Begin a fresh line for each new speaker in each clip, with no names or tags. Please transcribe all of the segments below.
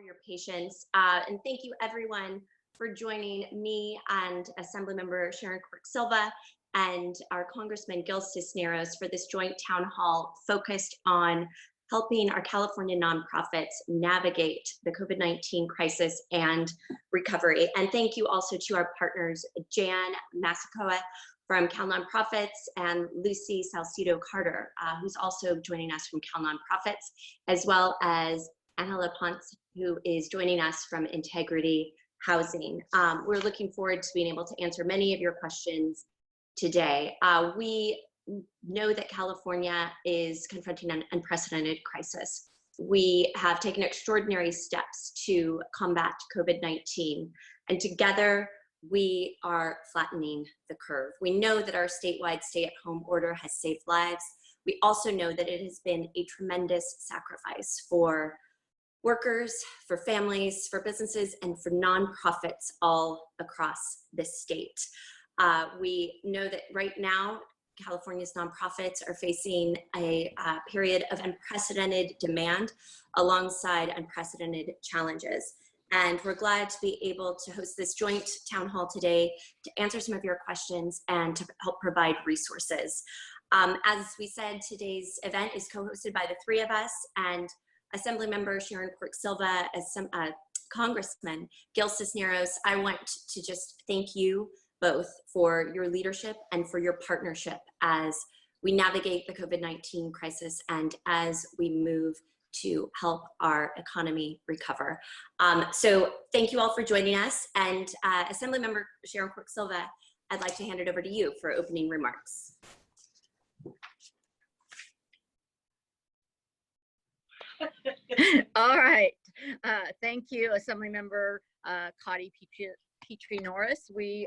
your patience. And thank you everyone for joining me and Assemblymember Sharon Quirk-Silva and our Congressman Gil Cisneros for this joint town hall focused on helping our California nonprofits navigate the COVID-19 crisis and recovery. And thank you also to our partners, Jan Masaoka from CalNonprofits and Lucy Salcido Carter, who's also joining us from CalNonprofits, as well as Anjela Ponce, who is joining us from Integrity Housing. We're looking forward to being able to answer many of your questions today. We know that California is confronting an unprecedented crisis. We have taken extraordinary steps to combat COVID-19, and together we are flattening the curve. We know that our statewide stay-at-home order has saved lives. We also know that it has been a tremendous sacrifice for workers, for families, for businesses, and for nonprofits all across this state. We know that right now, California's nonprofits are facing a period of unprecedented demand alongside unprecedented challenges. And we're glad to be able to host this joint town hall today to answer some of your questions and to help provide resources. As we said, today's event is co-hosted by the three of us, and Assemblymember Sharon Quirk-Silva, as Congressman Gil Cisneros. I want to just thank you both for your leadership and for your partnership as we navigate the COVID-19 crisis and as we move to help our economy recover. So thank you all for joining us. And Assemblymember Sharon Quirk-Silva, I'd like to hand it over to you for opening remarks.
All right. Thank you, Assemblymember Cottie Petrie-Norris. We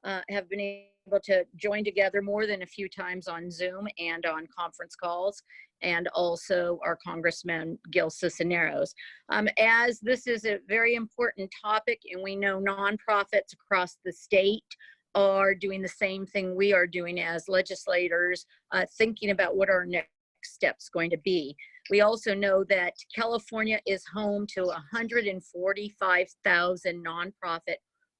have been able to join together more than a few times on Zoom and on conference calls, and also our Congressman Gil Cisneros. As this is a very important topic, and we know nonprofits across the state are doing the same thing we are doing as legislators, thinking about what our next steps going to be. We also know that California is home to 145,000 nonprofit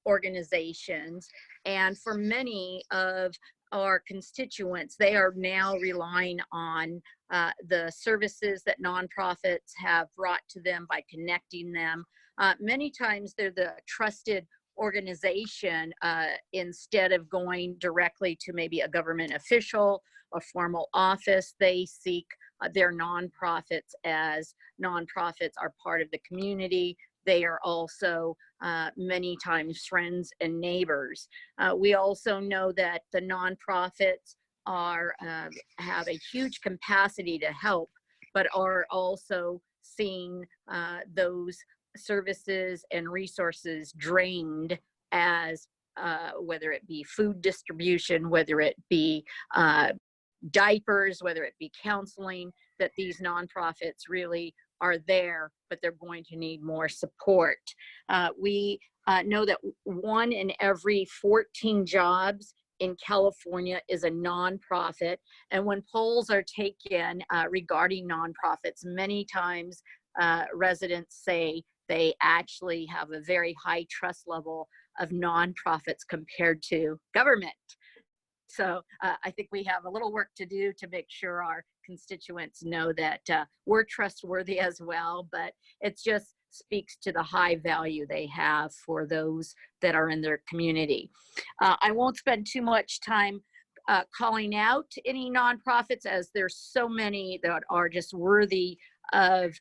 organizations, and for many of our constituents, they are now relying on the services that nonprofits have brought to them by connecting them. Many times they're the trusted organization instead of going directly to maybe a government official, a formal office. They seek their nonprofits as nonprofits are part of the community. They are also many times friends and neighbors. We also know that the nonprofits have a huge capacity to help, but are also seeing those services and resources drained as whether it be food distribution, whether it be diapers, whether it be counseling, that these nonprofits really are there, but they're going to need more support. We know that 1 in every 14 jobs in California is a nonprofit. And when polls are taken regarding nonprofits, many times residents say they actually have a very high trust level of nonprofits compared to government. So I think we have a little work to do to make sure our constituents know that we're trustworthy as well, but it just speaks to the high value they have for those that are in their community. I won't spend too much time calling out any nonprofits, as there's so many that are just worthy of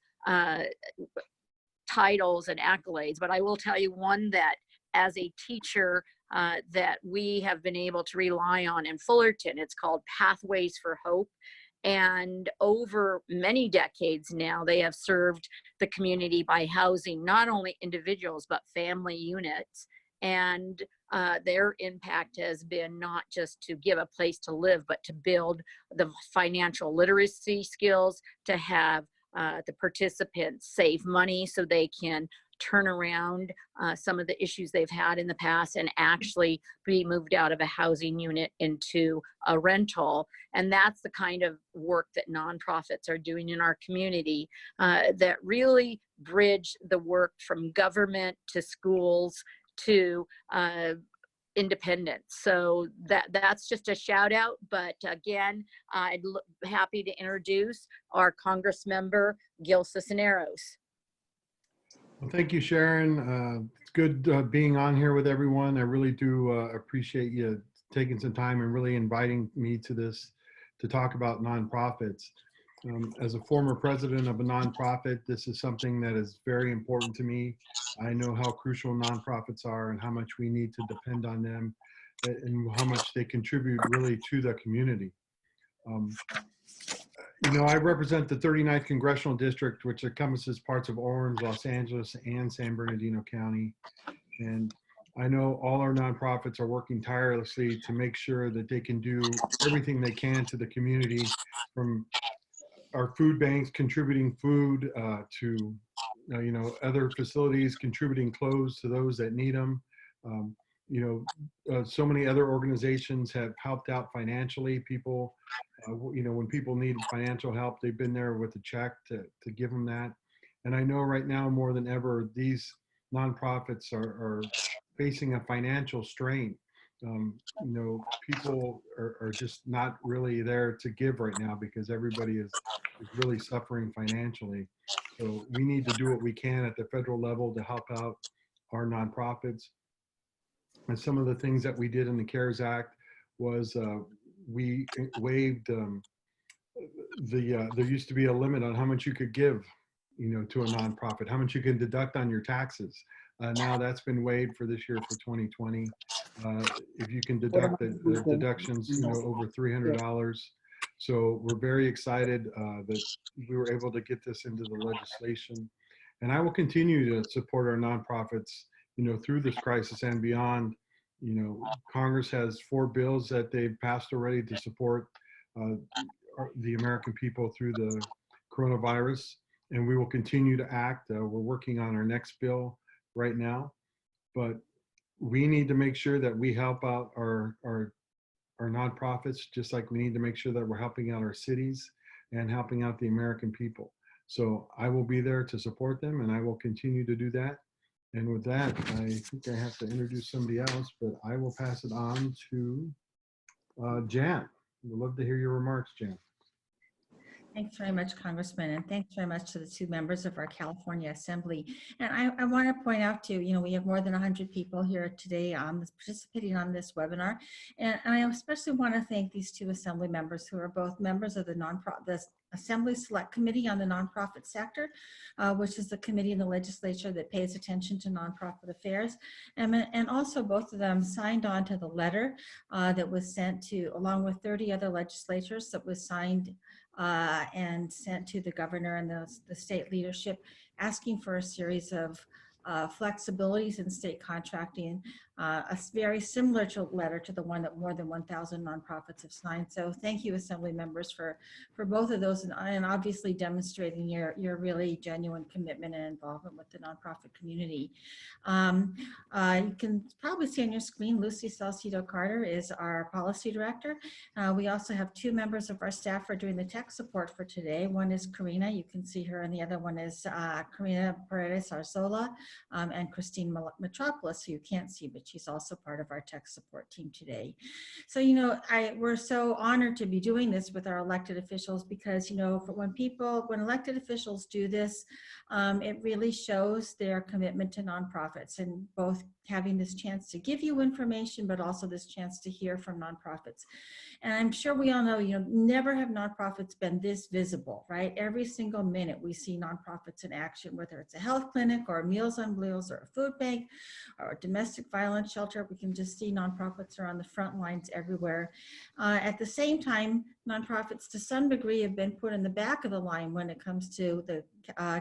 titles and accolades, but I will tell you one that as a teacher that we have been able to rely on in Fullerton. It's called Pathways for Hope. And over many decades now, they have served the community by housing not only individuals, but family units. And their impact has been not just to give a place to live, but to build the financial literacy skills, to have the participants save money so they can turn around some of the issues they've had in the past and actually be moved out of a housing unit into a rental. And that's the kind of work that nonprofits are doing in our community that really bridge the work from government to schools to independence. So that's just a shout out. But again, I'd happy to introduce our Congressmember Gil Cisneros.
Well, thank you, Sharon. It's good being on here with everyone. I really do appreciate you taking some time and really inviting me to this to talk about nonprofits. As a former president of a nonprofit, this is something that is very important to me. I know how crucial nonprofits are and how much we need to depend on them and how much they contribute really to the community. You know, I represent the 39th Congressional District, which encompasses parts of Orange, Los Angeles, and San Bernardino County. And I know all our nonprofits are working tirelessly to make sure that they can do everything they can to the community, from our food banks contributing food to you know, other facilities contributing clothes to those that need them. You know, so many other organizations have helped out financially. People, you know, when people need financial help, they've been there with a check to give them that. And I know right now more than ever, these nonprofits are facing a financial strain. You know, people are just not really there to give right now because everybody is really suffering financially. So we need to do what we can at the federal level to help out our nonprofits. And some of the things that we did in the CARES Act was we waived there used to be a limit on how much you could give, you know, to a nonprofit, how much you can deduct on your taxes. Now that's been waived for this year for 2020. If you can deduct the deductions, you know, over $300. So we're very excited that we were able to get this into the legislation. And I will continue to support our nonprofits, you know, through this crisis and beyond. You know, Congress has 4 bills that they've passed already to support the American people through the coronavirus, and we will continue to act. We're working on our next bill right now, but we need to make sure that we help out our nonprofits, just like we need to make sure that we're helping out our cities and helping out the American people. So I will be there to support them, and I will continue to do that. And with that, I think I have to introduce somebody else, but I will pass it on to Jan. We'd love to hear your remarks, Jan.
Thanks very much, Congressman, and thanks very much to the 2 members of our California Assembly. And I want to point out too, you know, we have more than 100 people here today participating on this webinar. And I especially want to thank these 2 Assembly members who are both members of the Assembly Select Committee on the Nonprofit Sector, which is the committee in the legislature that pays attention to nonprofit affairs. And also both of them signed on to the letter that was sent to, along with 30 other legislators, that was signed and sent to the governor and the state leadership, asking for a series of flexibilities in state contracting, a very similar letter to the one that more than 1,000 nonprofits have signed. So thank you, Assembly members, for both of those, and obviously demonstrating your really genuine commitment and involvement with the nonprofit community. You can probably see on your screen, Lucy Salcido Carter is our policy director. We also have 2 members of our staff who are doing the tech support for today. One is Karina, you can see her, and the other one is Karina Paredes Arzola and Christine Metropolis, who you can't see, but she's also part of our tech support team today. So, you know, we're so honored to be doing this with our elected officials because, you know, when elected officials do this, it really shows their commitment to nonprofits and both having this chance to give you information, but also this chance to hear from nonprofits. And I'm sure we all know, you know, never have nonprofits been this visible, right? Every single minute we see nonprofits in action, whether it's a health clinic or Meals on Wheels or a food bank or a domestic violence shelter. We can just see nonprofits are on the front lines everywhere. At the same time, nonprofits to some degree have been put in the back of the line when it comes to the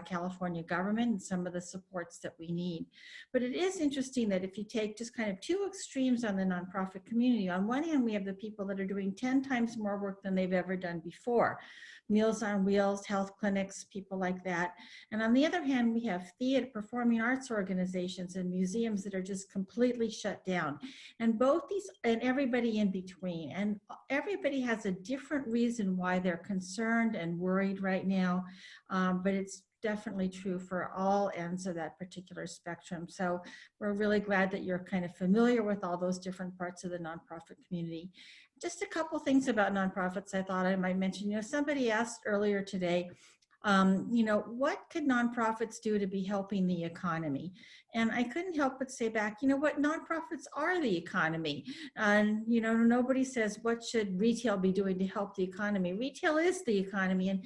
California government and some of the supports that we need. But it is interesting that if you take just kind of 2 extremes on the nonprofit community, on one hand, we have the people that are doing 10 times more work than they've ever done before. Meals on Wheels, health clinics, people like that. And on the other hand, we have theater, performing arts organizations and museums that are just completely shut down. And both these, and everybody in between, and everybody has a different reason why they're concerned and worried right now, but it's definitely true for all ends of that particular spectrum. So we're really glad that you're kind of familiar with all those different parts of the nonprofit community. Just a couple things about nonprofits I thought I might mention. You know, somebody asked earlier today, you know, what could nonprofits do to be helping the economy? And I couldn't help but say back, you know what, nonprofits are the economy. And, you know, nobody says, what should retail be doing to help the economy? Retail is the economy. And,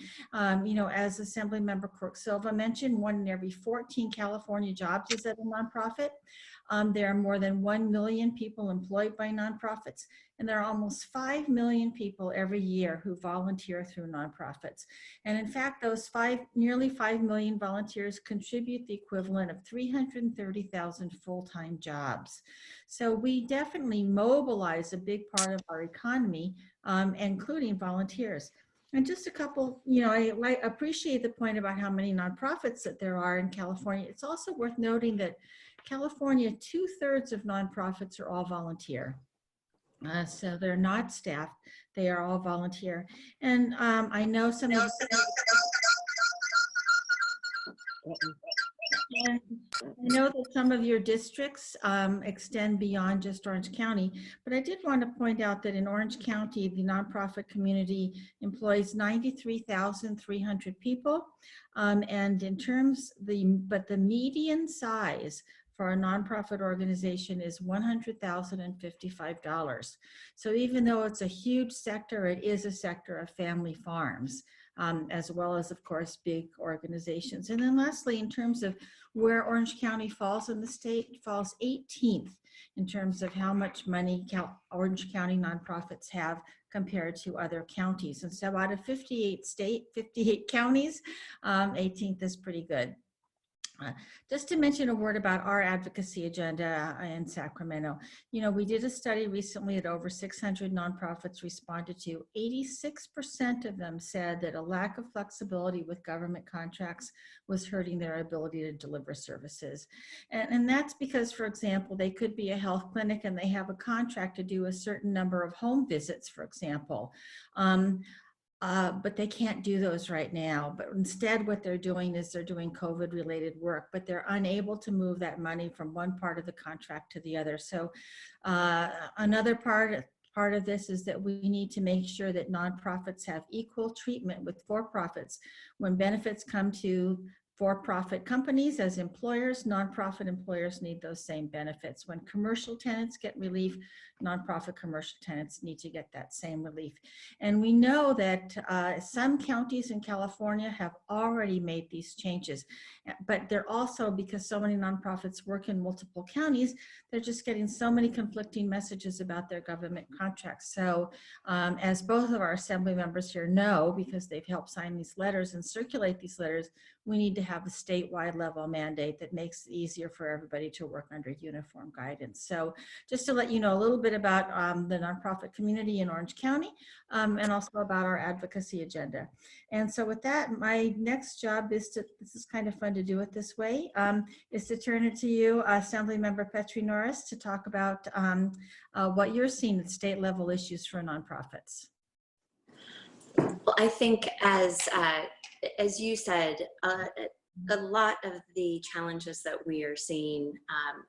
you know, as Assemblymember Quirk-Silva mentioned, 1 in every 14 California jobs is at a nonprofit. There are more than 1 million people employed by nonprofits, and there are almost 5 million people every year who volunteer through nonprofits. And in fact, those nearly 5 million volunteers contribute the equivalent of 330,000 full-time jobs. So we definitely mobilize a big part of our economy, including volunteers. And just a couple, you know, I appreciate the point about how many nonprofits that there are in California. It's also worth noting that California, 2/3 of nonprofits are all volunteer. So they're not staffed, they are all volunteer. And I know some of and I know that some of your districts extend beyond just Orange County, but I did want to point out that in Orange County, the nonprofit community employs 93,300 people. And in terms, but the median size for a nonprofit organization is $100,055. So even though it's a huge sector, it is a sector of family farms, as well as, of course, big organizations. And then lastly, in terms of where Orange County falls in the state, it falls 18th in terms of how much money Orange County nonprofits have compared to other counties. And so out of 58 counties, 18th is pretty good. Just to mention a word about our advocacy agenda in Sacramento. You know, we did a study recently that over 600 nonprofits responded to. 86% of them said that a lack of flexibility with government contracts was hurting their ability to deliver services. And that's because, for example, they could be a health clinic and they have a contract to do a certain number of home visits, for example. But they can't do those right now. But instead, what they're doing is they're doing COVID-related work, but they're unable to move that money from one part of the contract to the other. So another part of this is that we need to make sure that nonprofits have equal treatment with for-profits. When benefits come to for-profit companies as employers, nonprofit employers need those same benefits. When commercial tenants get relief, nonprofit commercial tenants need to get that same relief. And we know that some counties in California have already made these changes, but they're also, because so many nonprofits work in multiple counties, they're just getting so many conflicting messages about their government contracts. So as both of our assembly members here know, because they've helped sign these letters and circulate these letters, we need to have a statewide level mandate that makes it easier for everybody to work under uniform guidance. So just to let you know a little bit about the nonprofit community in Orange County, and also about our advocacy agenda. And so with that, my next job is to, this is kind of fun to do it this way, is to turn it to you, Assemblymember Petrie-Norris, to talk about what you're seeing at state level issues for nonprofits.
Well, I think as you said, a lot of the challenges that we are seeing,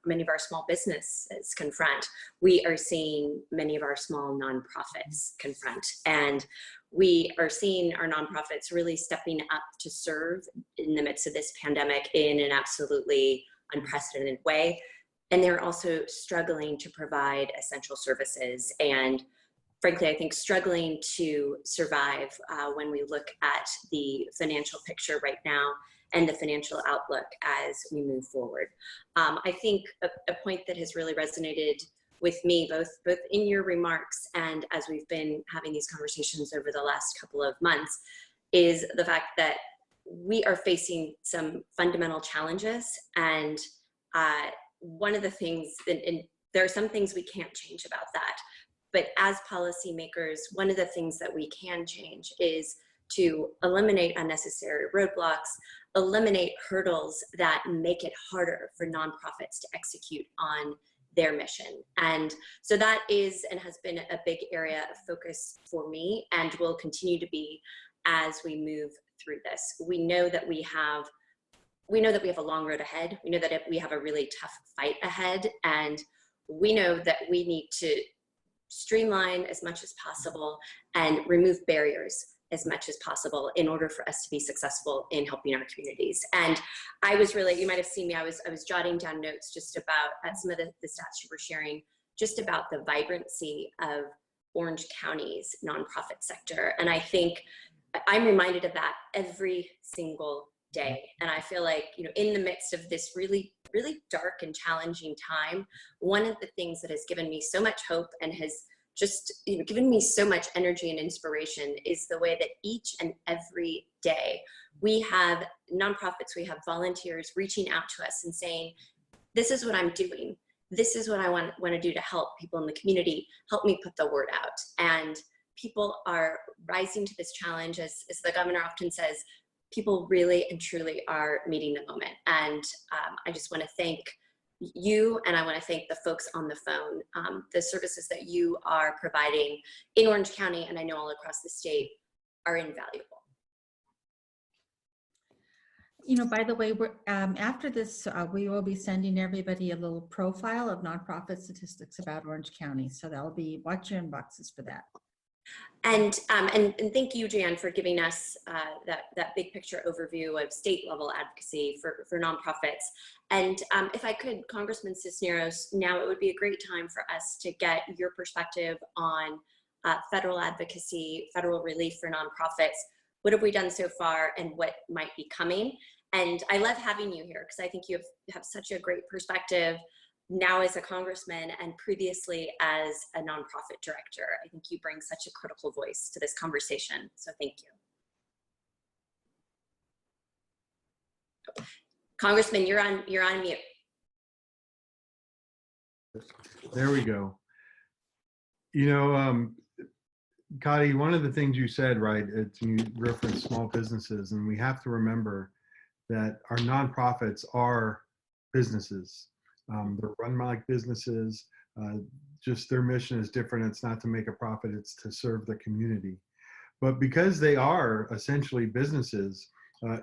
many of our small businesses confront, we are seeing many of our small nonprofits confront. And we are seeing our nonprofits really stepping up to serve in the midst of this pandemic in an absolutely unprecedented way. And they're also struggling to provide essential services, and frankly, I think struggling to survive when we look at the financial picture right now and the financial outlook as we move forward. I think a point that has really resonated with me, both in your remarks and as we've been having these conversations over the last couple of months, is the fact that we are facing some fundamental challenges. And one of the things, and there are some things we can't change about that, but as policymakers, one of the things that we can change is to eliminate unnecessary roadblocks, eliminate hurdles that make it harder for nonprofits to execute on their mission. And so that is and has been a big area of focus for me and will continue to be as we move through this. We know that we have a long road ahead. We know that we have a really tough fight ahead, and we know that we need to streamline as much as possible and remove barriers as much as possible in order for us to be successful in helping our communities. And I was really, you might have seen me, I was jotting down notes just about some of the stats you were sharing, just about the vibrancy of Orange County's nonprofit sector. And I think I'm reminded of that every single day. And I feel like, you know, in the midst of this really, really dark and challenging time, one of the things that has given me so much hope and has just, you know, given me so much energy and inspiration is the way that each and every day we have nonprofits, we have volunteers reaching out to us and saying, this is what I'm doing. This is what I want to do to help people in the community. Help me put the word out. And people are rising to this challenge. As the governor often says, people really and truly are meeting the moment. And I just want to thank you, and I want to thank the folks on the phone. The services that you are providing in Orange County, and I know all across the state, are invaluable.
You know, by the way, we're, after this, we will be sending everybody a little profile of nonprofit statistics about Orange County. So that'll be, watch your inboxes for that.
And thank you, Jan, for giving us that big picture overview of state level advocacy for nonprofits. And if I could, Congressman Cisneros, now it would be a great time for us to get your perspective on federal advocacy, federal relief for nonprofits. What have we done so far and what might be coming? And I love having you here because I think you have such a great perspective now as a congressman and previously as a nonprofit director. I think you bring such a critical voice to this conversation. So thank you. Congressman, you're on mute.
There we go. You know, Cottie, one of the things you said, right, you referenced small businesses, and we have to remember that our nonprofits are businesses. They're run like businesses, just their mission is different. It's not to make a profit, it's to serve the community. But because they are essentially businesses,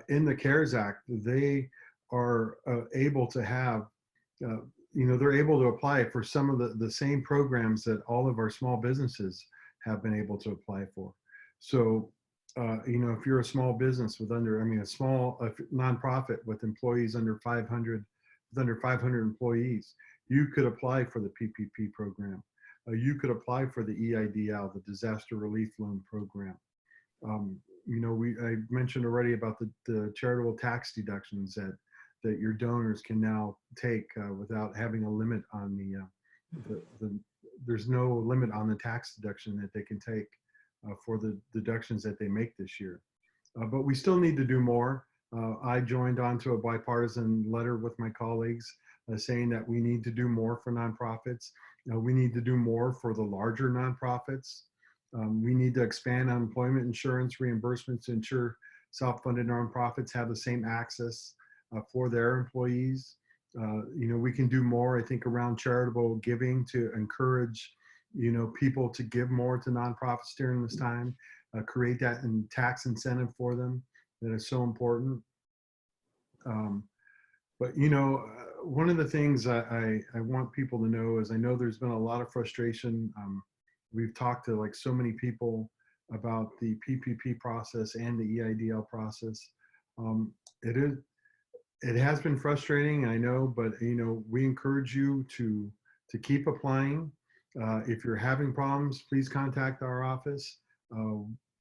in the CARES Act, they are able to have, you know, they're able to apply for some of the same programs that all of our small businesses have been able to apply for. So, you know, if you're a small business with a small nonprofit with employees under 500 employees, you could apply for the PPP program. You could apply for the EIDL, the Disaster Relief Loan Program. You know, I mentioned already about the charitable tax deductions that your donors can now take without having a limit on there's no limit on the tax deduction that they can take for the deductions that they make this year. But we still need to do more. I joined onto a bipartisan letter with my colleagues saying that we need to do more for nonprofits. We need to do more for the larger nonprofits. We need to expand unemployment insurance reimbursements to ensure self-funded nonprofits have the same access for their employees. You know, we can do more, I think, around charitable giving to encourage, you know, people to give more to nonprofits during this time, create that tax incentive for them that is so important. But, you know, one of the things I want people to know is I know there's been a lot of frustration. We've talked to like so many people about the PPP process and the EIDL process. It has been frustrating, I know, but, you know, we encourage you to keep applying. If you're having problems, please contact our office.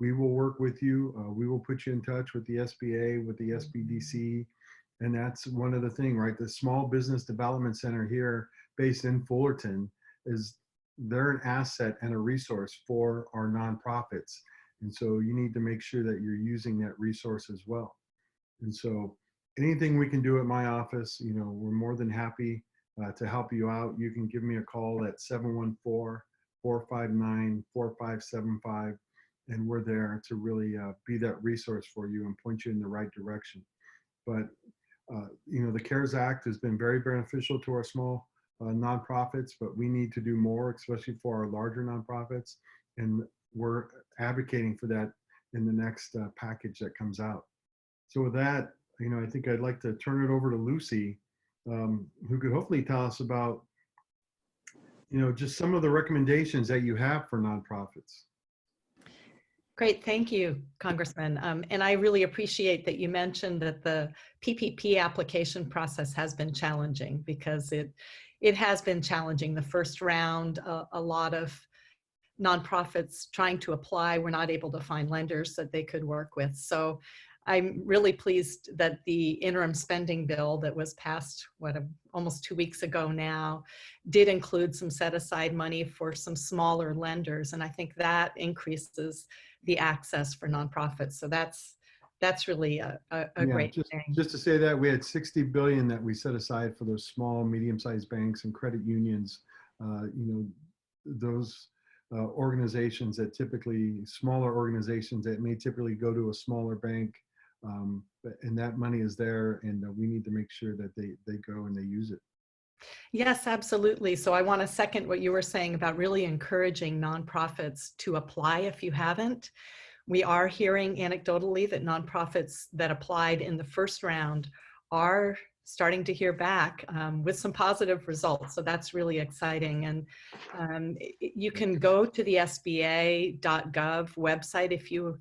We will work with you. We will put you in touch with the SBA, with the SBDC. And that's one of the things, right? The Small Business Development Center here based in Fullerton they're an asset and a resource for our nonprofits. And so you need to make sure that you're using that resource as well. And so anything we can do at my office, you know, we're more than happy to help you out. You can give me a call at 714-459-4575. and we're there to really be that resource for you and point you in the right direction. But you know, the CARES Act has been very beneficial to our small nonprofits, but we need to do more, especially for our larger nonprofits. And we're advocating for that in the next package that comes out. So with that, you know, I think I'd like to turn it over to Lucy, who could hopefully tell us about, you know, just some of the recommendations that you have for nonprofits.
Great, thank you, Congressman. And I really appreciate that you mentioned that the PPP application process has been challenging, because it has been challenging. The first round, a lot of nonprofits trying to apply were not able to find lenders that they could work with. So I'm really pleased that the interim spending bill that was passed, almost 2 weeks ago now, did include some set aside money for some smaller lenders. And I think that increases the access for nonprofits. So that's really a great thing.
Just to say that we had $60 billion that we set aside for those small, medium-sized banks and credit unions. You know, those organizations that smaller organizations that may typically go to a smaller bank, and that money is there, and we need to make sure that they go and they use it.
Yes, absolutely. So I want to second what you were saying about really encouraging nonprofits to apply if you haven't. We are hearing anecdotally that nonprofits that applied in the first round are starting to hear back with some positive results. So that's really exciting. And you can go to the SBA.gov website if you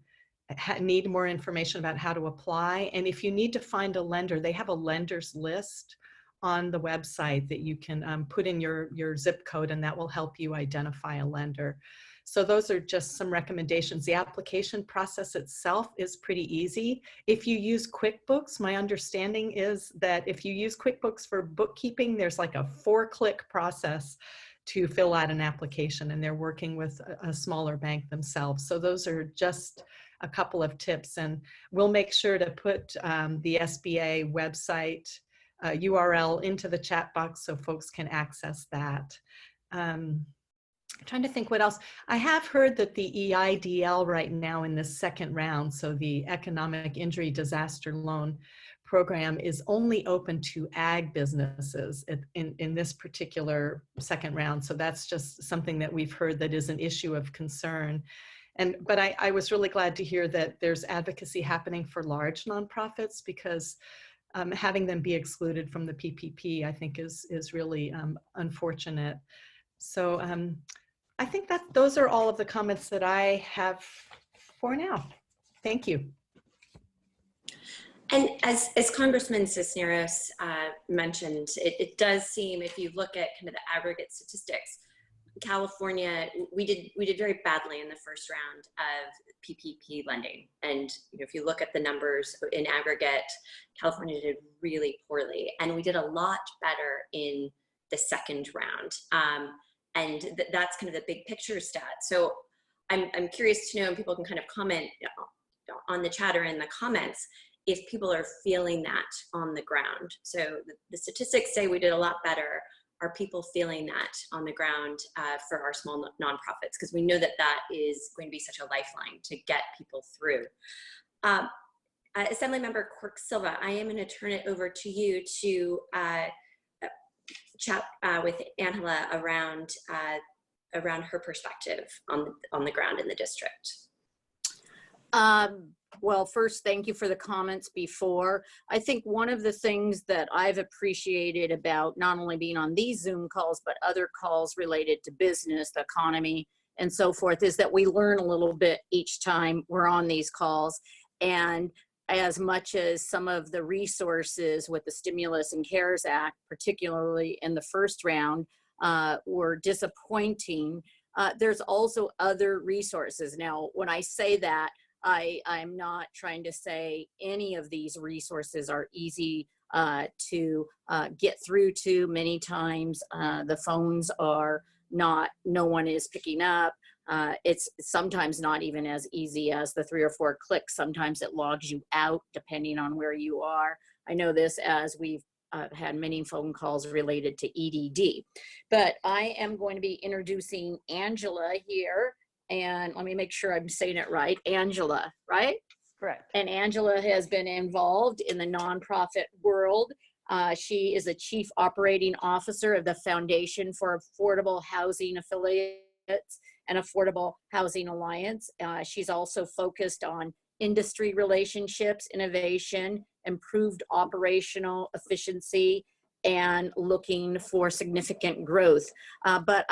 need more information about how to apply. And if you need to find a lender, they have a lenders list on the website that you can put in your zip code, and that will help you identify a lender. So those are just some recommendations. The application process itself is pretty easy. If you use QuickBooks, my understanding is that if you use QuickBooks for bookkeeping, there's like a 4-click process to fill out an application, and they're working with a smaller bank themselves. So those are just a couple of tips, and we'll make sure to put the SBA website URL into the chat box so folks can access that. I'm trying to think what else. I have heard that the EIDL right now in this second round, so the Economic Injury Disaster Loan Program, is only open to ag businesses in this particular second round. So that's just something that we've heard that is an issue of concern. But I was really glad to hear that there's advocacy happening for large nonprofits, because having them be excluded from the PPP, I think is really unfortunate. So I think that those are all of the comments that I have for now. Thank you.
And as Congressman Cisneros mentioned, it does seem, if you look at kind of the aggregate statistics, California, we did very badly in the first round of PPP lending. And you know, if you look at the numbers in aggregate, California did really poorly. And we did a lot better in the second round. And that's kind of the big picture stat. So I'm curious to know, and people can kind of comment on the chat or in the comments, if people are feeling that on the ground. So the statistics say we did a lot better. Are people feeling that on the ground for our small nonprofits? Because we know that that is going to be such a lifeline to get people through. Assemblymember Quirk-Silva, I am going to turn it over to you to chat with Anjela around her perspective on the ground in the district.
Well, first, thank you for the comments before. I think one of the things that I've appreciated about not only being on these Zoom calls, but other calls related to business, the economy, and so forth, is that we learn a little bit each time we're on these calls. And as much as some of the resources with the Stimulus and CARES Act, particularly in the first round, were disappointing, there's also other resources. Now, when I say that, I'm not trying to say any of these resources are easy to get through to. Many times the phones are not, no one is picking up. It's sometimes not even as easy as the 3 or 4 clicks. Sometimes it logs you out depending on where you are. I know this as we've had many phone calls related to EDD. But I am going to be introducing Anjela here. and let me make sure I'm saying it right, Anjela, right?
Correct.
And Anjela has been involved in the nonprofit world. She is a chief operating officer of the Foundation for Affordable Housing Affiliates and Affordable Housing Alliance. She's also focused on industry relationships, innovation, improved operational efficiency, and looking for significant growth. But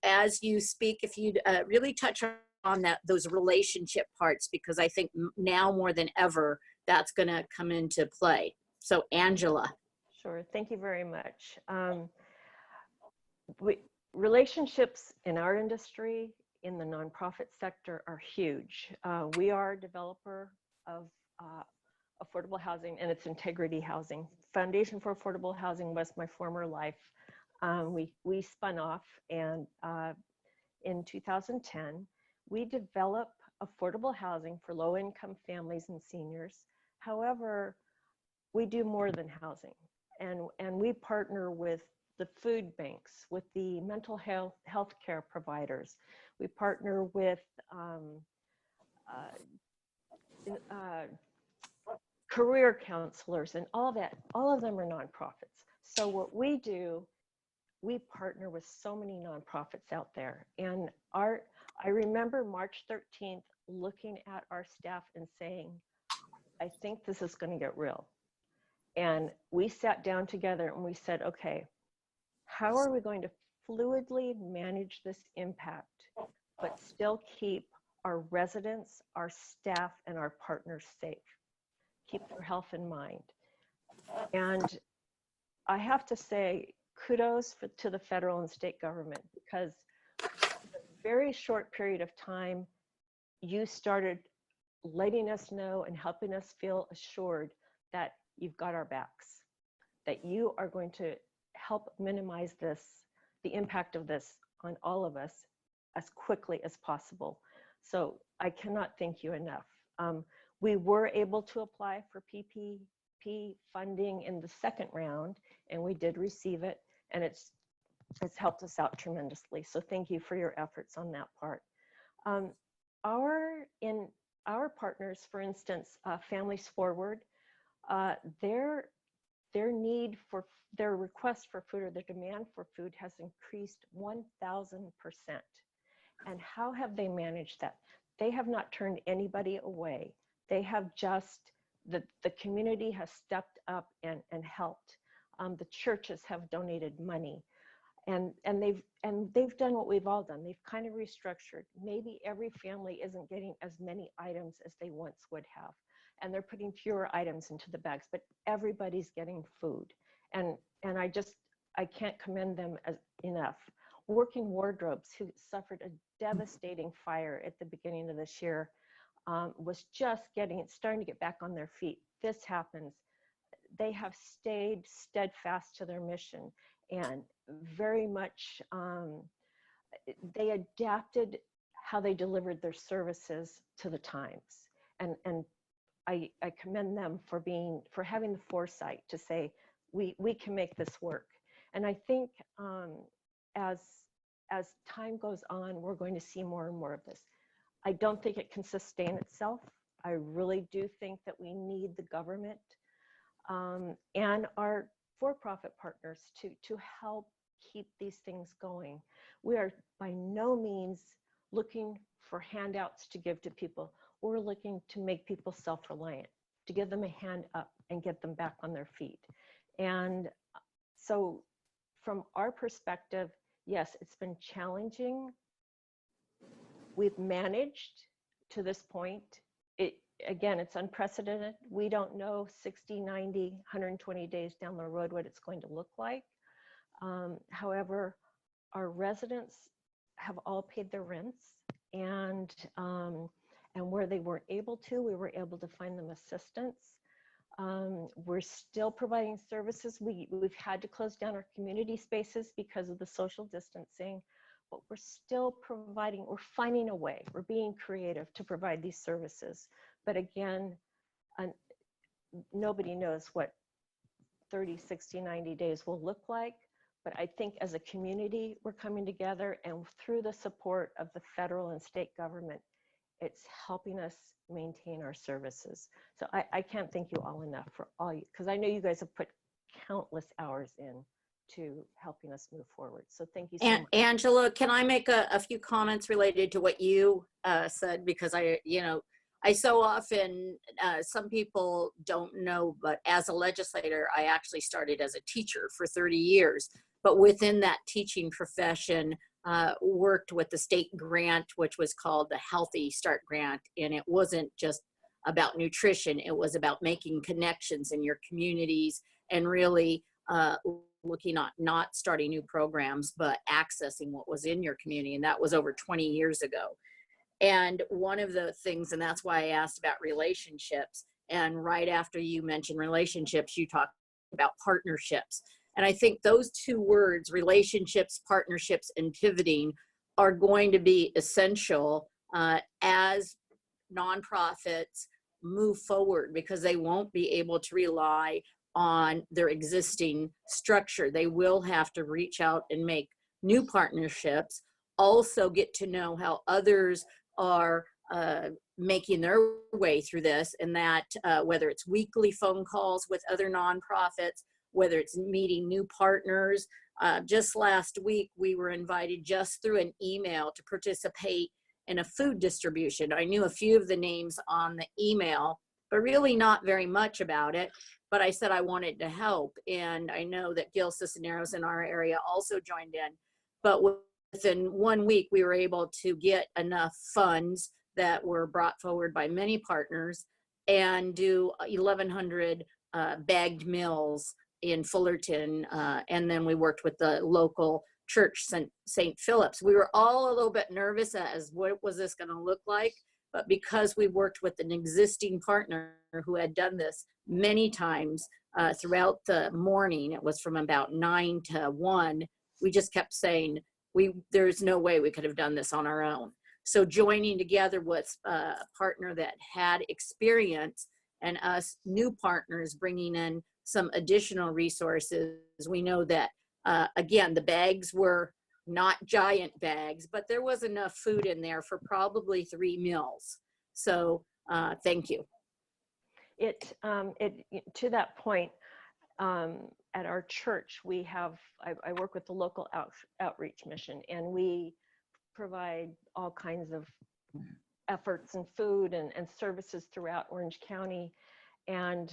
as you speak, if you'd really touch on those relationship parts, because I think now more than ever, that's gonna come into play. So Anjela.
Sure, thank you very much. Relationships in our industry, in the nonprofit sector, are huge. We are a developer of affordable housing, and it's Integrity Housing. Foundation for Affordable Housing was my former life. We spun off, and in 2010, we develop affordable housing for low-income families and seniors. However, we do more than housing, and we partner with the food banks, with the mental health care providers. We partner with career counselors, and all that. All of them are nonprofits. So what we do, we partner with so many nonprofits out there. And I remember March 13th looking at our staff and saying, I think this is going to get real. And we sat down together and we said, okay, how are we going to fluidly manage this impact, but still keep our residents, our staff, and our partners safe? Keep their health in mind. And I have to say, kudos to the federal and state government, because in a very short period of time, you started letting us know and helping us feel assured that you've got our backs, that you are going to help minimize the impact of this on all of us as quickly as possible. So I cannot thank you enough. We were able to apply for PPP funding in the second round, and we did receive it, and it's helped us out tremendously. So thank you for your efforts on that part. Our partners, for instance, Families Forward, their request for food, or their demand for food, has increased 1,000%. And how have they managed that? They have not turned anybody away. They have just, the community has stepped up and helped. The churches have donated money, and they've done what we've all done. They've kind of restructured. Maybe every family isn't getting as many items as they once would have, and they're putting fewer items into the bags, but everybody's getting food. And I can't commend them enough. Working Wardrobes, who suffered a devastating fire at the beginning of this year, was just starting to get back on their feet. This happens. They have stayed steadfast to their mission, and very much they adapted how they delivered their services to the times. And I commend them for having the foresight to say, we can make this work. And I think as time goes on, we're going to see more and more of this. I don't think it can sustain itself. I really do think that we need the government and our for-profit partners to help keep these things going. We are by no means looking for handouts to give to people. We're looking to make people self-reliant, to give them a hand up and get them back on their feet. And so from our perspective, yes, it's been challenging. We've managed to this point. Again, it's unprecedented. We don't know 60, 90, 120 days down the road what it's going to look like. However, our residents have all paid their rents, and where they weren't able to, we were able to find them assistance. We're still providing services. We've had to close down our community spaces because of the social distancing, but we're still providing, we're finding a way, we're being creative to provide these services. But again, nobody knows what 30, 60, 90 days will look like, But I think as a community, we're coming together, and through the support of the federal and state government, it's helping us maintain our services. So I can't thank you all enough for all you, because I know you guys have put countless hours in to helping us move forward. So thank you so much.
Anjela, can I make a few comments related to what you said? Because I so often, some people don't know, but as a legislator, I actually started as a teacher for 30 years. But within that teaching profession, worked with the state grant, which was called the Healthy Start Grant. And it wasn't just about nutrition. It was about making connections in your communities and really looking at not starting new programs, but accessing what was in your community. And that was over 20 years ago. And one of the things, and that's why I asked about relationships, and right after you mentioned relationships, you talked about partnerships. And I think those two words, relationships, partnerships, and pivoting, are going to be essential as nonprofits move forward, because they won't be able to rely on their existing structure. They will have to reach out and make new partnerships, also get to know how others are making their way through this, and that whether it's weekly phone calls with other nonprofits, whether it's meeting new partners. Just last week, we were invited just through an email to participate in a food distribution. I knew a few of the names on the email, but really not very much about it. But I said I wanted to help. And I know that Gil Cisneros in our area also joined in. But within 1 week, we were able to get enough funds that were brought forward by many partners and do 1,100 bagged meals in Fullerton. And then we worked with the local church, St. Philip's. We were all a little bit nervous as what was this going to look like? But because we worked with an existing partner who had done this many times throughout the morning, it was from about 9 to 1, we just kept saying, there's no way we could have done this on our own. So joining together with a partner that had experience and us new partners bringing in some additional resources, we know that, again, the bags were not giant bags, but there was enough food in there for probably 3 meals. So thank you.
To that point, at our church, I work with the local outreach mission, and we provide all kinds of efforts and food and services throughout Orange County. And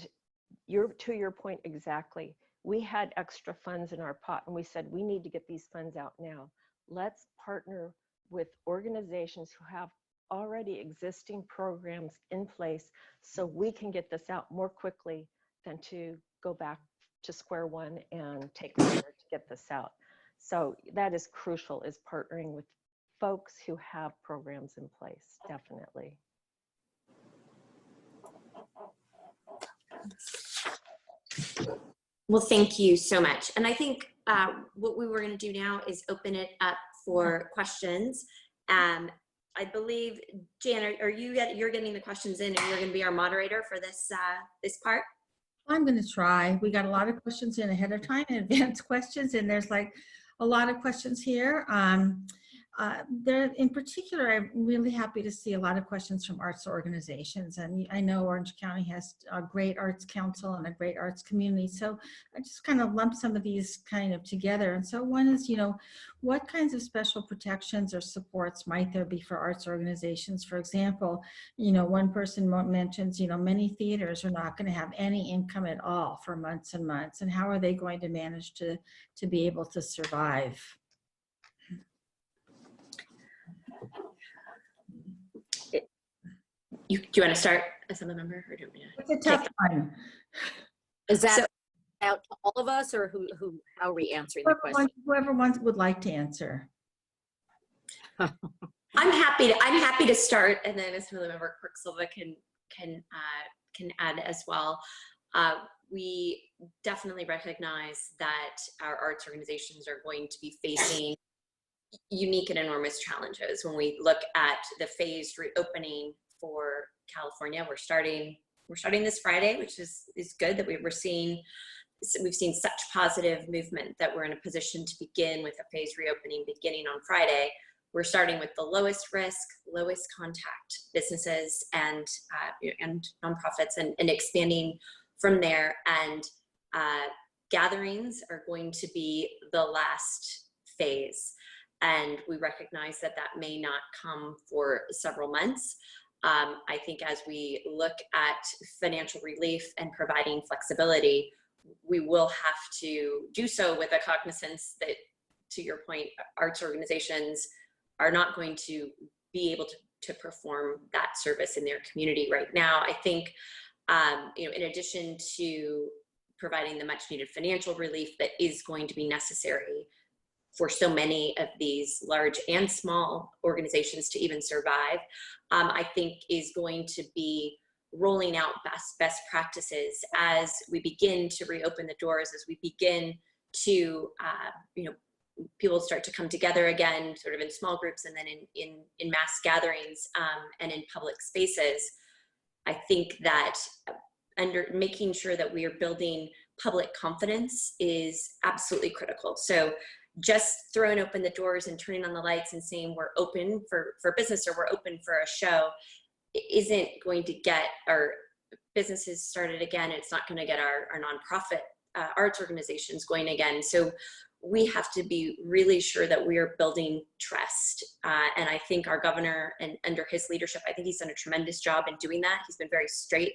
to your point exactly, we had extra funds in our pot, and we said, we need to get these funds out now. Let's partner with organizations who have already existing programs in place so we can get this out more quickly than to go back to square one and take longer to get this out. So that is crucial, is partnering with folks who have programs in place, definitely.
Well, thank you so much. And I think what we were going to do now is open it up for questions. I believe, Jan, you're getting the questions in, and you're going to be our moderator for this this part?
I'm going to try. We got a lot of questions in ahead of time, advanced questions, and there's like a lot of questions here. There, in particular, I'm really happy to see a lot of questions from arts organizations. And I know Orange County has a great arts council and a great arts community. So I just kind of lumped some of these kind of together. And so one is, what kinds of special protections or supports might there be for arts organizations? For example, one person mentions, many theaters are not going to have any income at all for months and months. And how are they going to manage to be able to survive?
Do you want to start, Assemblymember, or do you want me to?
It's a tough one.
Is that out to all of us, or how are we answering the question?
Whoever would like to answer.
I'm happy to start, and then Assemblymember Quirk-Silva can add as well. We definitely recognize that our arts organizations are going to be facing unique and enormous challenges. When we look at the phased reopening for California, we're starting this Friday, which is good that we're seeing we've seen such positive movement that we're in a position to begin with a phased reopening beginning on Friday. We're starting with the lowest risk, lowest contact businesses and nonprofits, and expanding from there. And gatherings are going to be the last phase. And we recognize that that may not come for several months. I think as we look at financial relief and providing flexibility, we will have to do so with a cognizance that, to your point, arts organizations are not going to be able to perform that service in their community right now. I think, in addition to providing the much needed financial relief that is going to be necessary for so many of these large and small organizations to even survive, I think is going to be rolling out best practices as we begin to reopen the doors, as we begin to, people start to come together again, sort of in small groups and then in mass gatherings and in public spaces. I think that making sure that we are building public confidence is absolutely critical. So just throwing open the doors and turning on the lights and saying we're open for business or we're open for a show isn't going to get our businesses started again. It's not going to get our nonprofit arts organizations going again. So we have to be really sure that we are building trust. And I think our governor, and under his leadership, I think he's done a tremendous job in doing that. He's been very straight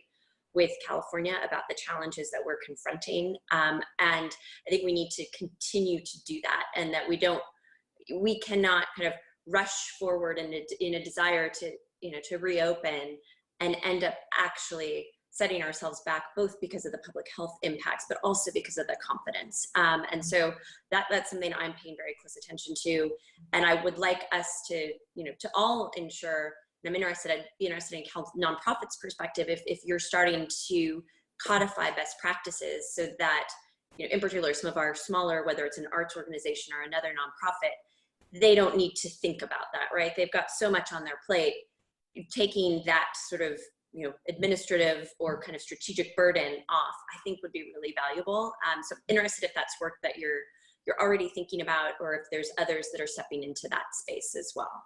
with California about the challenges that we're confronting. And I think we need to continue to do that, and that we cannot kind of rush forward in a desire to reopen and end up actually setting ourselves back, both because of the public health impacts, but also because of the confidence. And so that's something I'm paying very close attention to. And I would like us to all ensure, and I'm interested in CalNonprofits perspective, if you're starting to codify best practices so that, in particular, some of our smaller, whether it's an arts organization or another nonprofit, they don't need to think about that, right? They've got so much on their plate. Taking that sort of administrative or kind of strategic burden off, I think would be really valuable. So interested if that's work that you're already thinking about, or if there's others that are stepping into that space as well.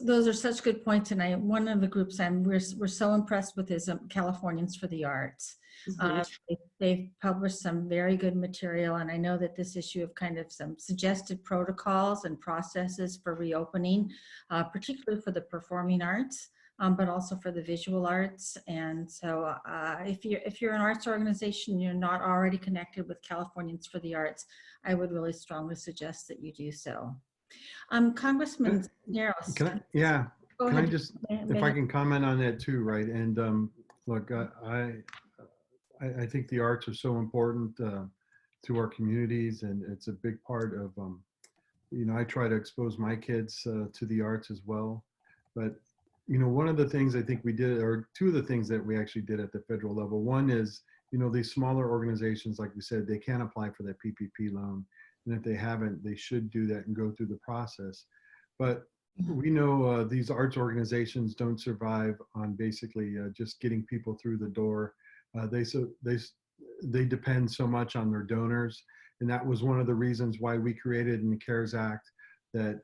Those are such good points, and one of the groups we're so impressed with is Californians for the Arts. Mm-hmm. They've published some very good material, and I know that this issue of kind of some suggested protocols and processes for reopening, particularly for the performing arts, but also for the visual arts. And so if you're an arts organization, you're not already connected with Californians for the Arts, I would really strongly suggest that you do so. Congressman Cisneros.
Can I just, if I can comment on that too, right? And look, I think the arts are so important to our communities, and it's a big part of, I try to expose my kids to the arts as well. But, one of the things I think we did, or two of the things that we actually did at the federal level, one is, these smaller organizations, like we said, they can apply for that PPP loan. And if they haven't, they should do that and go through the process. But we know these arts organizations don't survive on basically just getting people through the door. They depend so much on their donors. And that was one of the reasons why we created in the CARES Act that,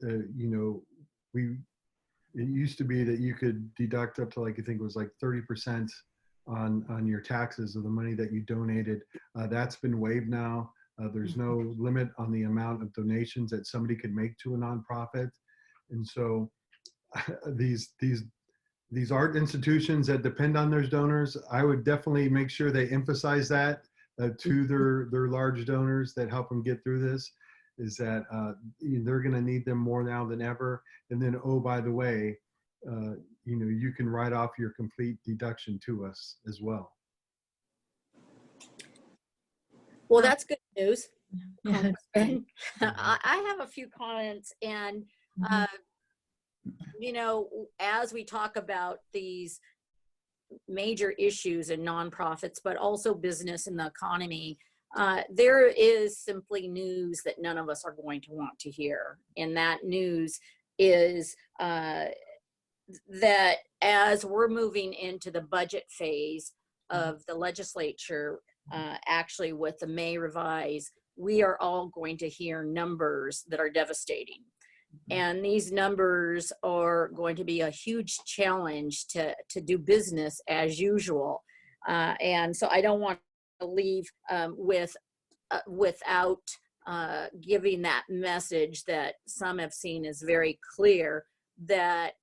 it used to be that you could deduct up to, I think it was 30% on your taxes of the money that you donated. That's been waived now. There's no limit on the amount of donations that somebody could make to a nonprofit. And so these art institutions that depend on their donors, I would definitely make sure they emphasize that to their large donors that help them get through this, is that they're going to need them more now than ever. And then, oh, by the way, you can write off your complete deduction to us as well.
Well, that's good news. I have a few comments, and as we talk about these major issues in nonprofits, but also business and the economy, there is simply news that none of us are going to want to hear. And that news is that as we're moving into the budget phase of the legislature, actually with the May revise, we are all going to hear numbers that are devastating. And these numbers are going to be a huge challenge to do business as usual. And so I don't want to leave without giving that message that some have seen as very clear, that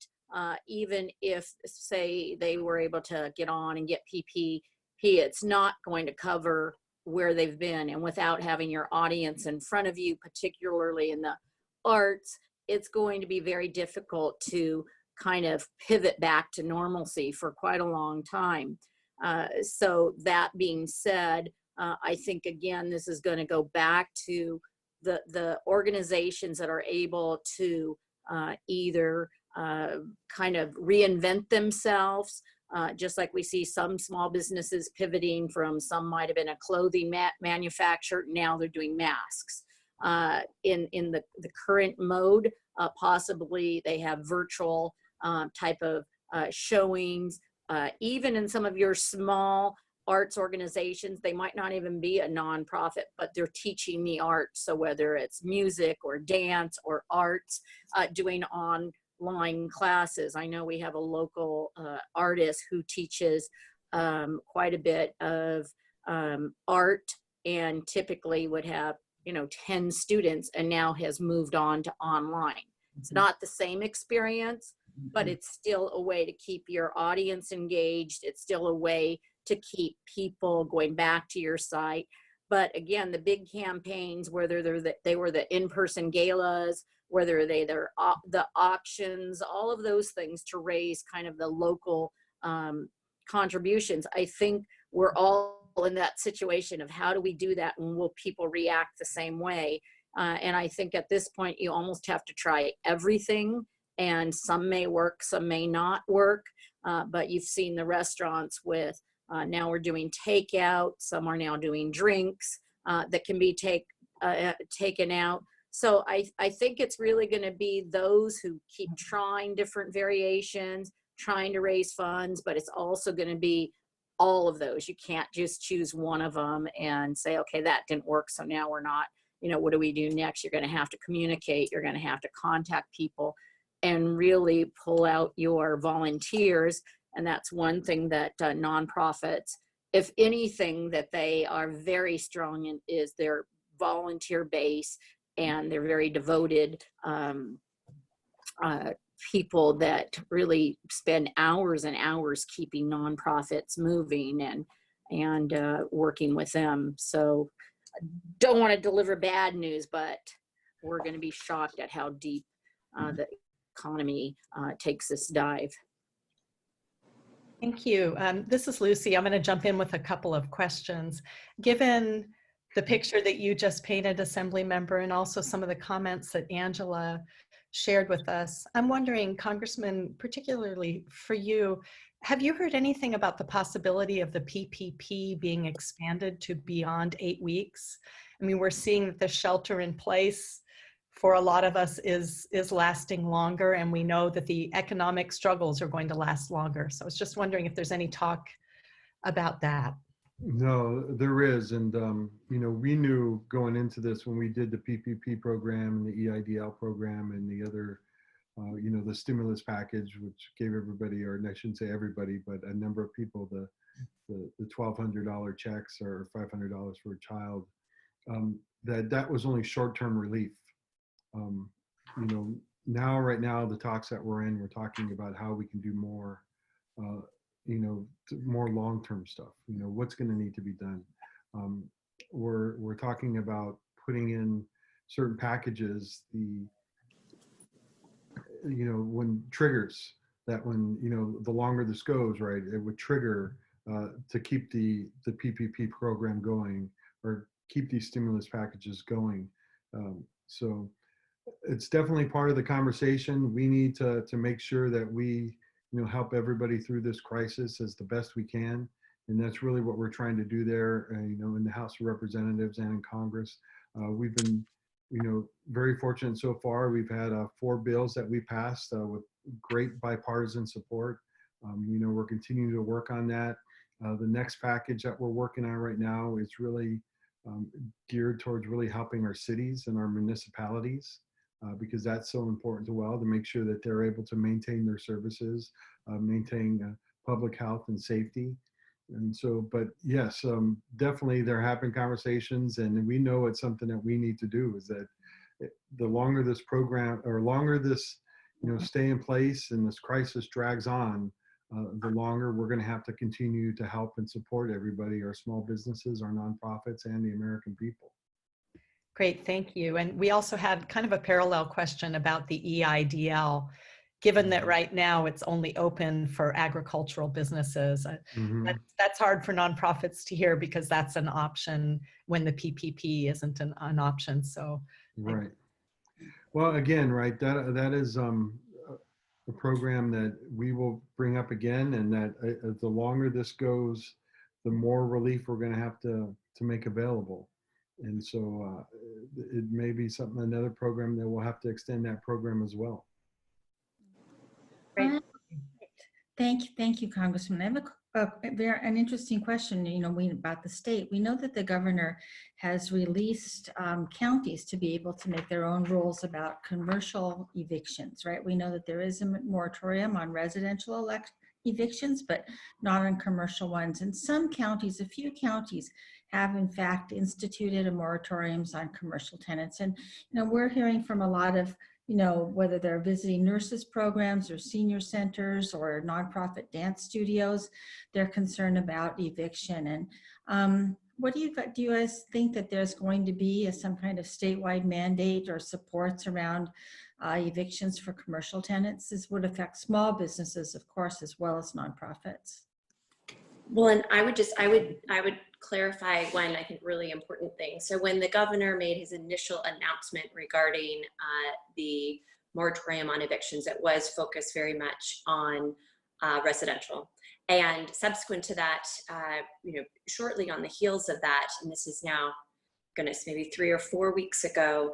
even if, say, they were able to get on and get PPP, it's not going to cover where they've been. And without having your audience in front of you, particularly in the arts, it's going to be very difficult to kind of pivot back to normalcy for quite a long time. So that being said, I think, again, this is going to go back to the organizations that are able to either kind of reinvent themselves, just like we see some small businesses pivoting from, some might have been a clothing manufacturer, now they're doing masks. In the current mode, possibly they have virtual type of showings. Even in some of your small arts organizations, they might not even be a nonprofit, but they're teaching the arts. So whether it's music or dance or arts, doing online classes. I know we have a local artist who teaches quite a bit of art, and typically would have 10 students, and now has moved on to online. It's not the same experience, but it's still a way to keep your audience engaged. It's still a way to keep people going back to your site. But again, the big campaigns, whether they were the in-person galas, whether they're the auctions, all of those things to raise kind of the local contributions. I think we're all in that situation of how do we do that, and will people react the same way? And I think at this point, you almost have to try everything, and some may work, some may not work. But you've seen the restaurants with, now we're doing takeout, some are now doing drinks that can be taken out. So I think it's really going to be those who keep trying different variations, trying to raise funds, but it's also going to be all of those. You can't just choose one of them and say, okay, that didn't work, so now we're not, what do we do next? You're going to have to communicate. You're going to have to contact people and really pull out your volunteers. And that's one thing that nonprofits, if anything, that they are very strong in is their volunteer base, and they're very devoted people that really spend hours and hours keeping nonprofits moving and working with them. So don't want to deliver bad news, but we're going to be shocked at how deep the economy takes this dive.
Thank you. This is Lucy. I'm going to jump in with a couple of questions. Given the picture that you just painted, Assemblymember, and also some of the comments that Anjela shared with us, I'm wondering, Congressman, particularly for you, have you heard anything about the possibility of the PPP being expanded to beyond 8 weeks? I mean, we're seeing that the shelter in place for a lot of us is lasting longer, and we know that the economic struggles are going to last longer. So I was just wondering if there's any talk about that.
No, there is. And, we knew going into this when we did the PPP program and the EIDL program and the other, the stimulus package, which gave everybody, or I shouldn't say everybody, but a number of people, the $1,200 checks or $500 for a child, that was only short-term relief. Right now, the talks that we're in, we're talking about how we can do more, more long-term stuff. What's going to need to be done. We're talking about putting in certain packages, when triggers that when, the longer this goes, right, it would trigger to keep the PPP program going or keep these stimulus packages going. So it's definitely part of the conversation. We need to make sure that we, help everybody through this crisis as the best we can. And that's really what we're trying to do there, in the House of Representatives and in Congress. We've been, very fortunate so far. We've had 4 bills that we passed with great bipartisan support. We're continuing to work on that. The next package that we're working on right now is really geared towards really helping our cities and our municipalities, because that's so important as well, to make sure that they're able to maintain their services, maintain public health and safety. And so, but yes, definitely there have been conversations, and we know it's something that we need to do, is that the longer this program, or longer this, stay in place and this crisis drags on, the longer we're going to have to continue to help and support everybody, our small businesses, our nonprofits, and the American people.
Great, thank you. And we also had kind of a parallel question about the EIDL, given that right now it's only open for agricultural businesses. That's hard for nonprofits to hear, because that's an option when the PPP isn't an option. So,
right. Well, again, right, that is a program that we will bring up again, and that the longer this goes, the more relief we're going to have to make available. And so it may be another program that we'll have to extend that program as well.
Great.
Thank you, Congressman. I have an interesting question, about the state. We know that the governor has released counties to be able to make their own rules about commercial evictions, right? We know that there is a moratorium on residential evictions, but not on commercial ones. And some counties, a few counties, have in fact instituted a moratoriums on commercial tenants. And, we're hearing from a lot of, whether they're visiting nurses programs or senior centers or nonprofit dance studios, they're concerned about eviction. And what do you guys think that there's going to be some kind of statewide mandate or supports around evictions for commercial tenants? This would affect small businesses, of course, as well as nonprofits.
Well, and I would clarify one, I think, really important thing. So when the governor made his initial announcement regarding the moratorium on evictions, it was focused very much on residential. And subsequent to that, shortly on the heels of that, and this is now, goodness, maybe 3 or 4 weeks ago,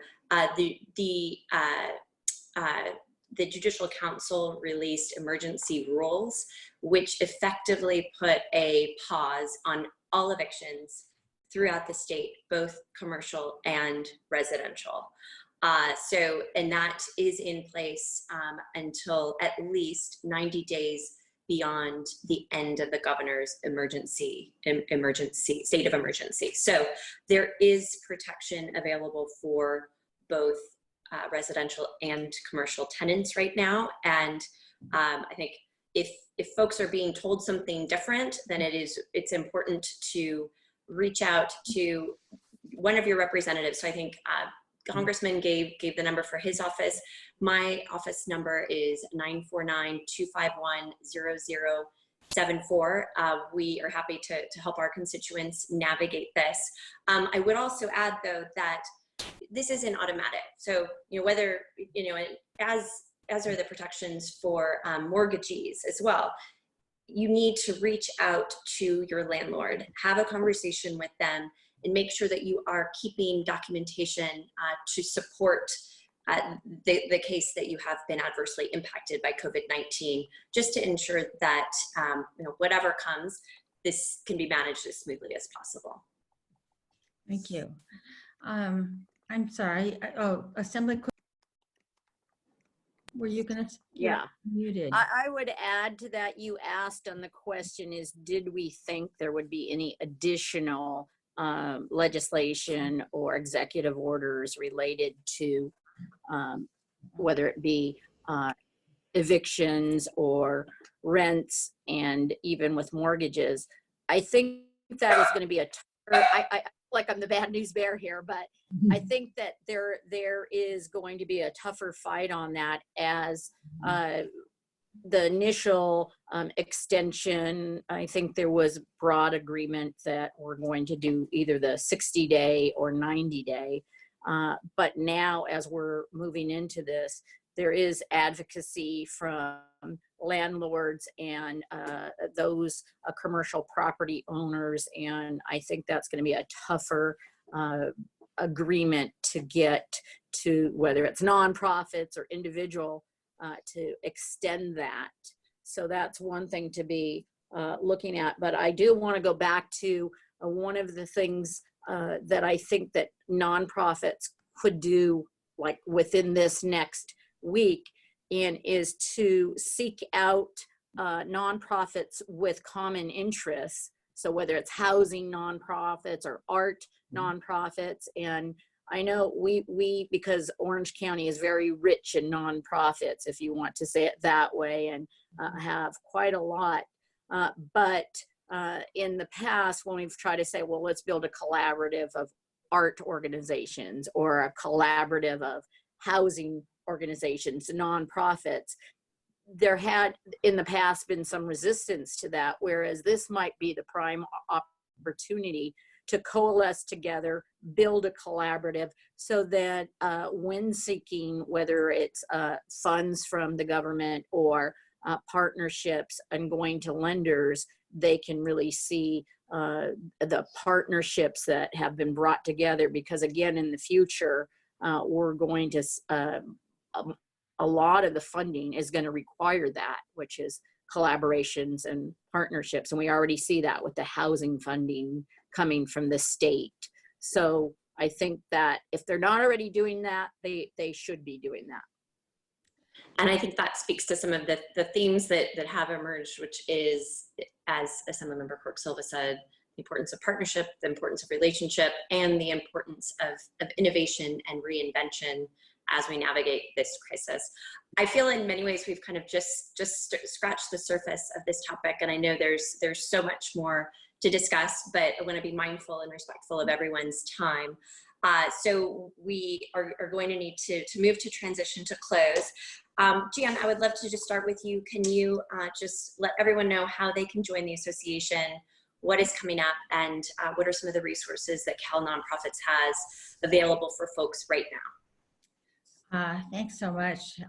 the Judicial Council released emergency rules, which effectively put a pause on all evictions throughout the state, both commercial and residential. And that is in place until at least 90 days beyond the end of the governor's emergency state of emergency. So there is protection available for both residential and commercial tenants right now. And I think if folks are being told something different, then it's important to reach out to one of your representatives. So I think Congressman gave the number for his office. My office number is 949-251-0074. We are happy to help our constituents navigate this. I would also add, though, that this isn't automatic. So, whether, as are the protections for mortgagees as well, you need to reach out to your landlord, have a conversation with them, and make sure that you are keeping documentation to support the case that you have been adversely impacted by COVID-19, just to ensure that whatever comes, this can be managed as smoothly as possible.
Thank you. I'm sorry. Assembly. Were you going to?
Yeah.
Muted.
I would add to that. You asked on the question is, did we think there would be any additional legislation or executive orders related to whether it be evictions or rents, and even with mortgages? I think that is going to be a I like I'm the bad news bear here, but I think that there is going to be a tougher fight on that, as the initial extension. I think there was broad agreement that we're going to do either the 60-day or 90-day. But now, as we're moving into this, there is advocacy from landlords and those commercial property owners, and I think that's going to be a tougher agreement to get to, whether it's nonprofits or individual, to extend that. So that's one thing to be looking at. But I do want to go back to one of the things that I think that nonprofits could do, like within this next week, and is to seek out nonprofits with common interests. So whether it's housing nonprofits or art nonprofits, and I know we because Orange County is very rich in nonprofits, if you want to say it that way, and have quite a lot. But in the past, when we've tried to say, well, let's build a collaborative of art organizations or a collaborative of housing organizations, nonprofits, there had in the past been some resistance to that, whereas this might be the prime opportunity to coalesce together, build a collaborative, so that when seeking, whether it's funds from the government or partnerships and going to lenders, they can really see the partnerships that have been brought together. Because again, in the future, we're going to, a lot of the funding is going to require that, which is collaborations and partnerships. And we already see that with the housing funding coming from the state. So I think that if they're not already doing that, they should be doing that.
And I think that speaks to some of the themes that have emerged, which is, as Assemblymember Quirk-Silva said, the importance of partnership, the importance of relationship, and the importance of innovation and reinvention as we navigate this crisis. I feel in many ways we've kind of just scratched the surface of this topic, and I know there's so much more to discuss, but I want to be mindful and respectful of everyone's time. So we are going to need to move to transition to close. Jan, I would love to just start with you. Can you just let everyone know how they can join the association, what is coming up, and what are some of the resources that CalNonprofits has available for folks right now?
Thanks so much.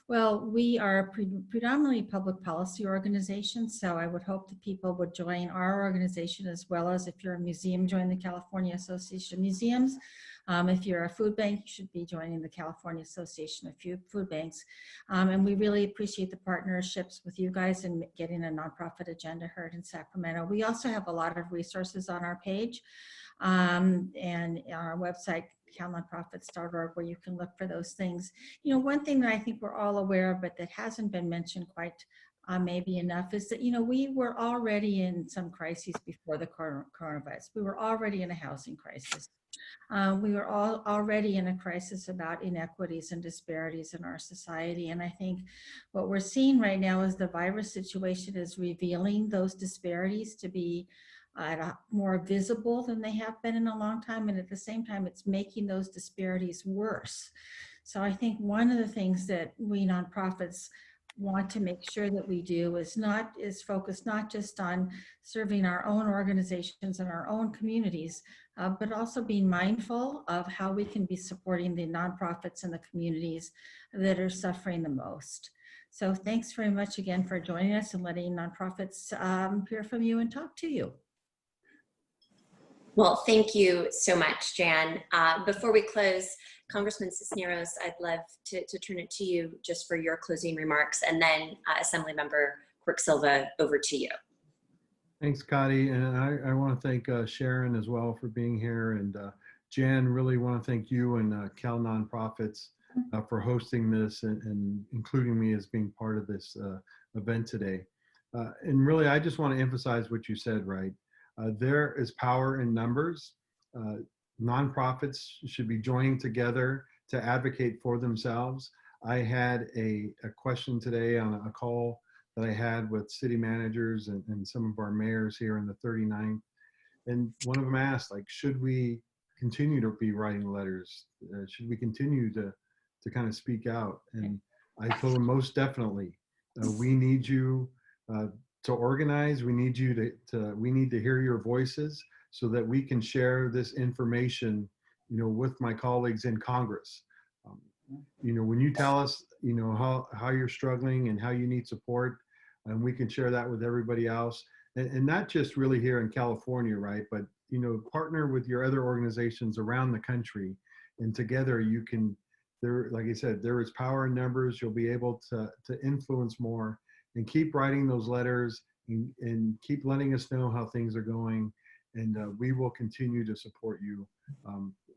Well, we are a predominantly public policy organization, so I would hope that people would join our organization, as well as if you're a museum, join the California Association of Museums. If you're a food bank, you should be joining the California Association of Food Banks. And we really appreciate the partnerships with you guys in getting a nonprofit agenda heard in Sacramento. We also have a lot of resources on our page and our website, CalNonprofits.org, where you can look for those things. You know, one thing that I think we're all aware of, but that hasn't been mentioned quite maybe enough, is that, you know, we were already in some crises before the coronavirus. We were already in a housing crisis. We were already in a crisis about inequities and disparities in our society. And I think what we're seeing right now is the virus situation is revealing those disparities to be more visible than they have been in a long time. And at the same time, it's making those disparities worse. So I think one of the things that we nonprofits want to make sure that we do is focus not just on serving our own organizations and our own communities, but also being mindful of how we can be supporting the nonprofits and the communities that are suffering the most. So thanks very much again for joining us and letting nonprofits hear from you and talk to you.
Well, thank you so much, Jan. Before we close, Congressman Cisneros, I'd love to turn it to you just for your closing remarks, and then Assemblymember Quirk-Silva, over to you.
Thanks, Cottie. And I want to thank Sharon as well for being here. And Jan, really want to thank you and CalNonprofits for hosting this and including me as being part of this event today. And really, I just want to emphasize what you said, right? There is power in numbers. Nonprofits should be joining together to advocate for themselves. I had a question today on a call that I had with city managers and some of our mayors here in the 39th. And one of them asked, like, should we continue to be writing letters? Should we continue to kind of speak out? And I told them, most definitely. We need you to organize. We need you we need to hear your voices so that we can share this information, you know, with my colleagues in Congress. You know, when you tell us, you know, how you're struggling and how you need support, and we can share that with everybody else, and not just really here in California, right? But, you know, partner with your other organizations around the country, and together you can, like I said, there is power in numbers. You'll be able to influence more, and keep writing those letters and keep letting us know how things are going. And we will continue to support you.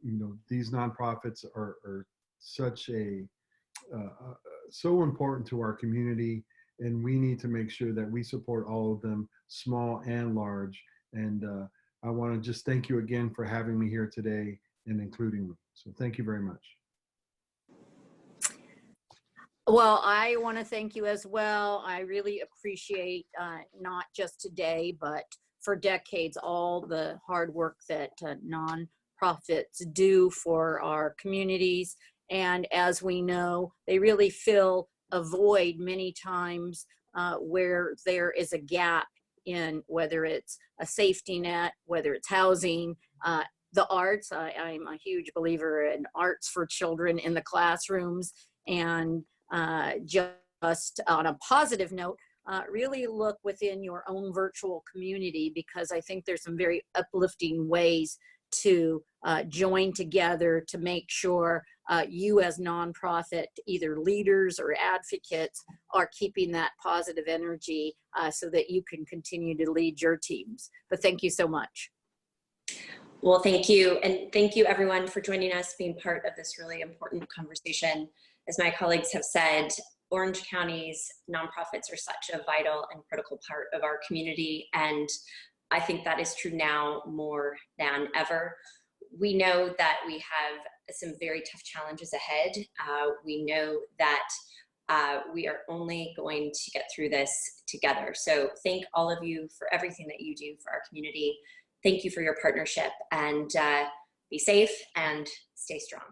You know, these nonprofits are such so important to our community, and we need to make sure that we support all of them, small and large. And I want to just thank you again for having me here today and including me. So thank you very much.
Well, I want to thank you as well. I really appreciate not just today, but for decades, all the hard work that nonprofits do for our communities. And as we know, they really fill a void many times where there is a gap in whether it's a safety net, whether it's housing, the arts. I'm a huge believer in arts for children in the classrooms. And just on a positive note, really look within your own virtual community, because I think there's some very uplifting ways to join together to make sure you as nonprofit, either leaders or advocates, are keeping that positive energy so that you can continue to lead your teams. But thank you so much.
Well, thank you. And thank you everyone for joining us, being part of this really important conversation. As my colleagues have said, Orange County's nonprofits are such a vital and critical part of our community. And I think that is true now more than ever. We know that we have some very tough challenges ahead. We know that we are only going to get through this together. So thank all of you for everything that you do for our community. Thank you for your partnership, and be safe and stay strong.